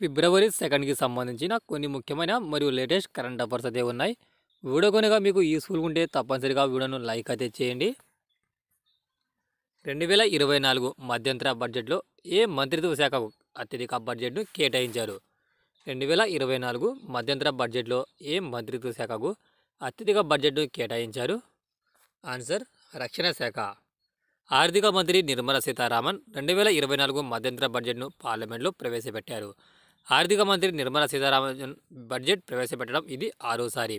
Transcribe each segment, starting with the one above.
ఫిబ్రవరి 2కి సంబంధించిన కొన్ని ముఖ్యమైన మరియు లేటెస్ట్ కరెంట్ అఫైర్స్ అయితే ఉన్నాయి. వీడియో కనుక మీకు యూస్ఫుల్ ఉంటే తప్పనిసరిగా వీడియోను లైక్ అయితే చేయండి. 2024 మధ్యంతర బడ్జెట్లో ఏ మంత్రిత్వ శాఖకు అత్యధిక బడ్జెట్ను కేటాయించారు? 2024 మధ్యంతర బడ్జెట్లో ఏ మంత్రిత్వ శాఖకు అత్యధిక బడ్జెట్ను కేటాయించారు? ఆన్సర్ రక్షణ శాఖ. ఆర్థిక మంత్రి నిర్మలా సీతారామన్ 2024 మధ్యంతర బడ్జెట్ను పార్లమెంట్లో ప్రవేశపెట్టారు. ఆర్థిక మంత్రి నిర్మలా సీతారామన్ బడ్జెట్ ప్రవేశపెట్టడం ఇది ఆరోసారి.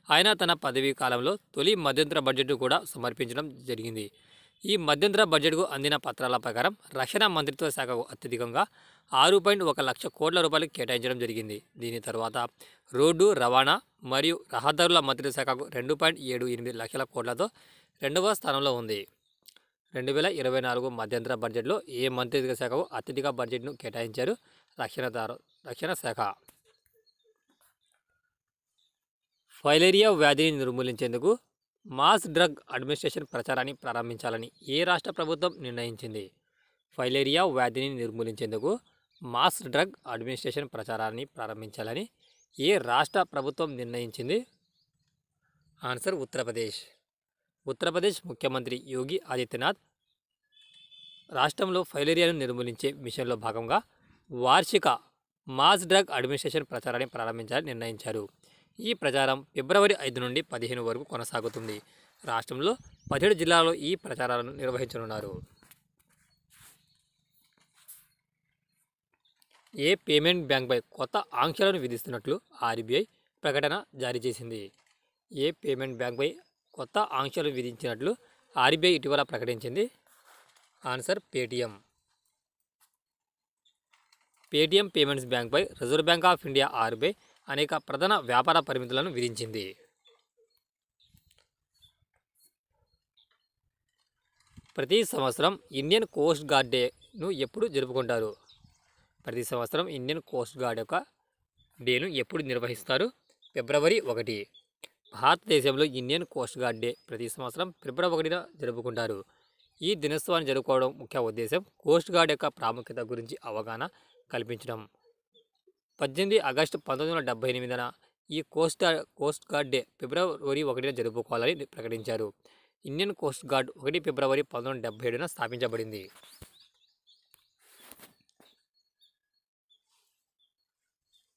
ఆయన తన పదవీ కాలంలో తొలి మధ్యంతర బడ్జెట్ను కూడా సమర్పించడం జరిగింది. ఈ మధ్యంతర బడ్జెట్కు అందిన పత్రాల ప్రకారం రక్షణ మంత్రిత్వ శాఖకు అత్యధికంగా 6.1 లక్ష కోట్ల రూపాయలు కేటాయించడం జరిగింది. దీని తర్వాత రోడ్డు రవాణా మరియు రహదారుల మంత్రిత్వ శాఖకు 2.78 లక్షల కోట్లతో రెండవ స్థానంలో ఉంది. 2024 మధ్యంతర బడ్జెట్లో ఏ మంత్రిత్వ శాఖకు అత్యధిక బడ్జెట్ను కేటాయించారు? రక్షణ శాఖ. ఫైలేరియా వ్యాధిని నిర్మూలించేందుకు మాస్ డ్రగ్ అడ్మినిస్ట్రేషన్ ప్రచారాన్ని ప్రారంభించాలని ఏ రాష్ట్ర ప్రభుత్వం నిర్ణయించింది? ఫైలేరియా వ్యాధిని నిర్మూలించేందుకు మాస్ డ్రగ్ అడ్మినిస్ట్రేషన్ ప్రచారాన్ని ప్రారంభించాలని ఏ రాష్ట్ర ప్రభుత్వం నిర్ణయించింది? ఆన్సర్ ఉత్తరప్రదేశ్. ఉత్తరప్రదేశ్ ముఖ్యమంత్రి యోగి ఆదిత్యనాథ్ రాష్ట్రంలో ఫైలేరియాను నిర్మూలించే మిషన్లో భాగంగా వార్షిక మాస్ డ్రగ్ అడ్మినిస్ట్రేషన్ ప్రచారాన్ని ప్రారంభించాలని నిర్ణయించారు. ఈ ప్రచారం ఫిబ్రవరి 5 నుండి 15 వరకు కొనసాగుతుంది. రాష్ట్రంలో 17 జిల్లాల్లో ఈ ప్రచారాలను నిర్వహించనున్నారు. ఏ పేమెంట్ బ్యాంక్పై కొత్త ఆంక్షలను విధిస్తున్నట్లు ఆర్బీఐ ప్రకటన జారీ చేసింది? ఏ పేమెంట్ బ్యాంక్పై కొత్త ఆంక్షలు విధించినట్లు ఆర్బీఐ ఇటీవల ప్రకటించింది? Answer Paytm. పేటీఎం పేమెంట్స్ బ్యాంక్పై Reserve Bank of India RBI అనేక ప్రధాన వ్యాపార పరిమితులను విధించింది. ప్రతి సంవత్సరం ఇండియన్ కోస్ట్ గార్డ్ డేను ఎప్పుడు జరుపుకుంటారు? ప్రతి సంవత్సరం ఇండియన్ కోస్ట్ గార్డ్ యొక్క డేను ఎప్పుడు నిర్వహిస్తారు? ఫిబ్రవరి 1. భారతదేశంలో ఇండియన్ కోస్ట్ గార్డ్ డే ప్రతి సంవత్సరం ఫిబ్రవరి 1న జరుపుకుంటారు. ఈ దినోత్సవాన్ని జరుపుకోవడం ముఖ్య ఉద్దేశం కోస్ట్ గార్డ్ యొక్క ప్రాముఖ్యత గురించి అవగాహన కల్పించడం. 18 ఆగస్టు 1978న ఈ కోస్ట్ గార్డ్ డే ఫిబ్రవరి 1న జరుపుకోవాలని ప్రకటించారు. ఇండియన్ కోస్ట్ గార్డ్ 1 ఫిబ్రవరి 1977న స్థాపించబడింది.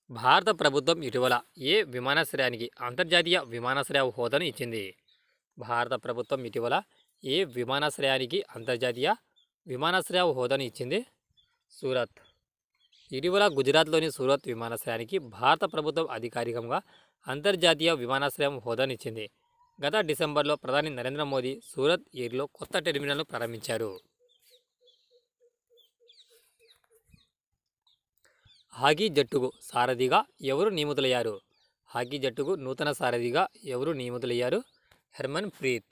భారత ప్రభుత్వం ఇటీవల ఏ విమానాశ్రయానికి అంతర్జాతీయ విమానాశ్రయ హోదాను ఇచ్చింది? భారత ప్రభుత్వం ఇటీవల ఏ విమానాశ్రయానికి అంతర్జాతీయ విమానాశ్రయ హోదాను ఇచ్చింది? సూరత్. ఇటీవల గుజరాత్లోని సూరత్ విమానాశ్రయానికి భారత ప్రభుత్వం అధికారికంగా అంతర్జాతీయ విమానాశ్రయం హోదాను ఇచ్చింది. గత డిసెంబర్లో ప్రధాని నరేంద్ర మోదీ సూరత్ ఎయిర్లో కొత్త టెర్మినల్ను ప్రారంభించారు. హాకీ జట్టుకు సారథిగా ఎవరు నియమితులయ్యారు? హాకీ జట్టుకు నూతన సారథిగా ఎవరు నియమితులయ్యారు? హర్మన్ ప్రీత్.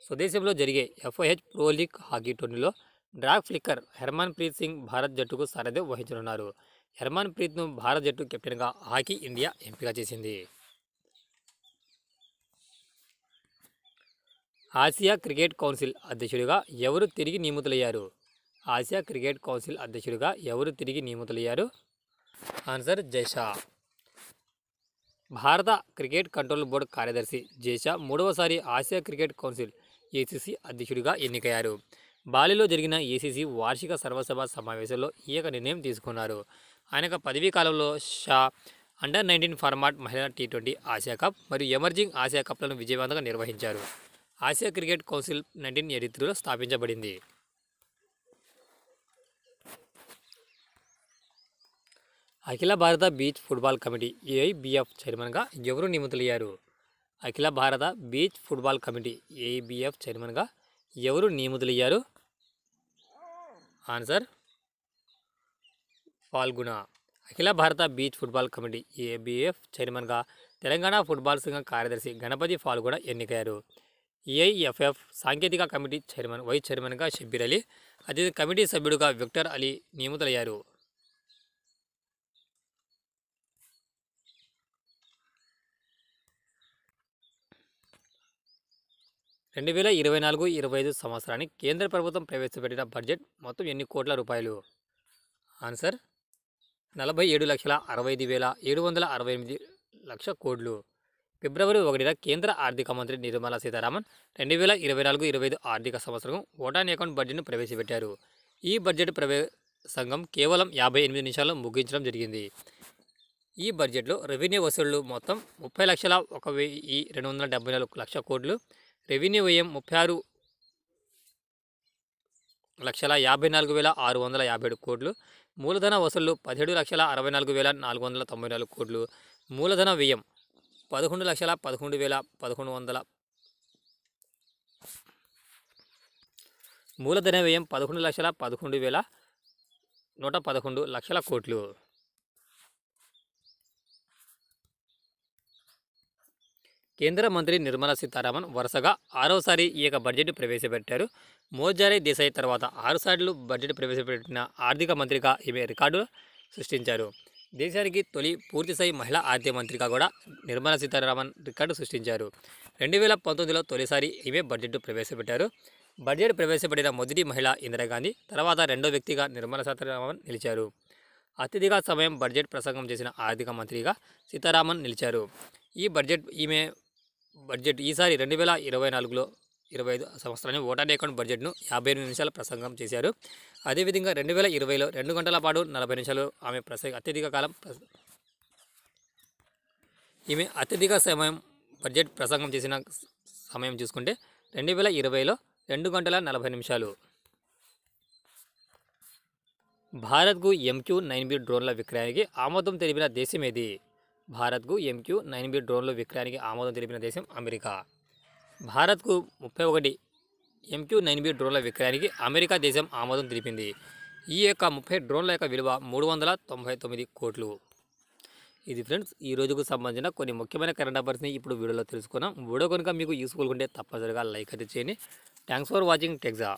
స్వదేశంలో జరిగే FIH ప్రో లీగ్ హాకీ టోర్నీలో డ్రాగ్ ఫ్లిక్కర్ హర్మన్ ప్రీత్ సింగ్ భారత్ జట్టుకు సారథ్యం వహించనున్నారు. హర్మన్ ప్రీత్ను భారత జట్టు కెప్టెన్గా హాకీ ఇండియా ఎంపిక చేసింది. ఆసియా క్రికెట్ కౌన్సిల్ అధ్యక్షుడిగా ఎవరు తిరిగి నియమితులయ్యారు? ఆసియా క్రికెట్ కౌన్సిల్ అధ్యక్షుడిగా ఎవరు తిరిగి నియమితులయ్యారు? ఆన్సర్ జైషా. భారత క్రికెట్ కంట్రోల్ బోర్డు కార్యదర్శి Jay Shah 3వసారి Asia cricket council ACC అధ్యక్షుడిగా ఎన్నికయ్యారు. బాలిలో జరిగిన ACC వార్షిక సర్వసభ సమావేశంలో ఈ నిర్ణయం తీసుకున్నారు. ఆయన పదవీ కాలంలో షా అండర్-19 ఫార్మాట్ మహిళల T20 ఆసియా కప్ మరియు ఎమర్జింగ్ ఆసియా కప్లను విజయవంతంగా నిర్వహించారు. ఆసియా క్రికెట్ కౌన్సిల్ 1983లో స్థాపించబడింది. అఖిల భారత బీచ్ ఫుట్బాల్ కమిటీ AIBF చైర్మన్గా ఎవరు నియమితులయ్యారు? అఖిల భారత బీచ్ ఫుట్బాల్ కమిటీ AIBF చైర్మన్గా ఎవరు నియమితులయ్యారు? ఆన్సర్ ఫాల్గుణ. అఖిల భారత బీచ్ ఫుట్బాల్ కమిటీ AIBF చైర్మన్గా తెలంగాణ ఫుట్బాల్ సంఘం కార్యదర్శి గణపతి ఫాల్గుణ ఎన్నికయ్యారు. AIFF సాంకేతిక కమిటీ వైస్ చైర్మన్గా షబ్బీర్ అలీ, అతిథి కమిటీ సభ్యుడిగా విక్టర్ అలీ నియమితులయ్యారు. 2024-25 సంవత్సరానికి కేంద్ర ప్రభుత్వం ప్రవేశపెట్టిన బడ్జెట్ మొత్తం ఎన్ని కోట్ల రూపాయలు? ఆన్సర్ 47,65,768 లక్ష కోట్లు. ఫిబ్రవరి 1న కేంద్ర ఆర్థిక మంత్రి నిర్మలా సీతారామన్ 2024-25 ఆర్థిక సంవత్సరం ఓటాన్ అకౌంట్ బడ్జెట్ను ప్రవేశపెట్టారు. ఈ బడ్జెట్ ప్రసంగం కేవలం 58 నిమిషాల్లో ముగించడం జరిగింది. ఈ బడ్జెట్లో రెవెన్యూ వసూళ్లు మొత్తం 30,01,274 లక్ష కోట్లు, రెవెన్యూ వ్యయం 36,54,657 కోట్లు, మూలధన వసూళ్లు 17,64,494 కోట్లు, మూలధన వ్యయం 11,11,111 లక్షల కోట్లు. కేంద్ర మంత్రి నిర్మలా సీతారామన్ వరుసగా 6వసారి ఈ యొక్క బడ్జెట్ ప్రవేశపెట్టారు. మోర్జారీ దేశాయ్ తర్వాత 6 సార్లు బడ్జెట్ ప్రవేశపెట్టిన ఆర్థిక మంత్రిగా ఈమె రికార్డు సృష్టించారు. దేశానికి తొలి పూర్తిస్థాయి మహిళా ఆర్థిక మంత్రిగా కూడా నిర్మలా సీతారామన్ రికార్డు సృష్టించారు. 2019లో తొలిసారి ఈమె బడ్జెట్ ప్రవేశపెట్టారు. బడ్జెట్ ప్రవేశపెట్టిన మొదటి మహిళ ఇందిరాగాంధీ, తర్వాత రెండో వ్యక్తిగా నిర్మలా సీతారామన్ నిలిచారు. అత్యధిక సమయం బడ్జెట్ ప్రసంగం చేసిన ఆర్థిక మంత్రిగా సీతారామన్ నిలిచారు. బడ్జెట్ ఈసారి 2024-25 సంవత్సరాన్ని ఓటాన్ అకౌంట్ బడ్జెట్ను 58 నిమిషాల ప్రసంగం చేశారు. అదేవిధంగా 2020లో 2 గంటల పాటు 40 నిమిషాలు అత్యధిక సమయం బడ్జెట్ ప్రసంగం చేసిన సమయం చూసుకుంటే 2020లో 2 గంటల 40 నిమిషాలు. భారత్కు MQ-9B డ్రోన్ల విక్రయానికి ఆమోదం తెలిపిన దేశం ఏది? భారత్కు MQ-9B డ్రోన్ల విక్రయానికి ఆమోదం తెలిపిన దేశం అమెరికా. భారత్కు 31 MQ-9B డ్రోన్ల విక్రయానికి అమెరికా దేశం ఆమోదం తెలిపింది. ఈ యొక్క 30 డ్రోన్ల యొక్క విలువ 399 కోట్లు. ఇది ఫ్రెండ్స్ ఈ రోజుకు సంబంధించిన కొన్ని ముఖ్యమైన కరెంట్ అఫైర్స్ని ఇప్పుడు వీడియోలో తెలుసుకున్నాం. వీడియో కనుక మీకు యూస్ఫుల్ ఉంటే తప్పనిసరిగా లైక్ అయితే చేయండి. Thanks for watching టెక్జా.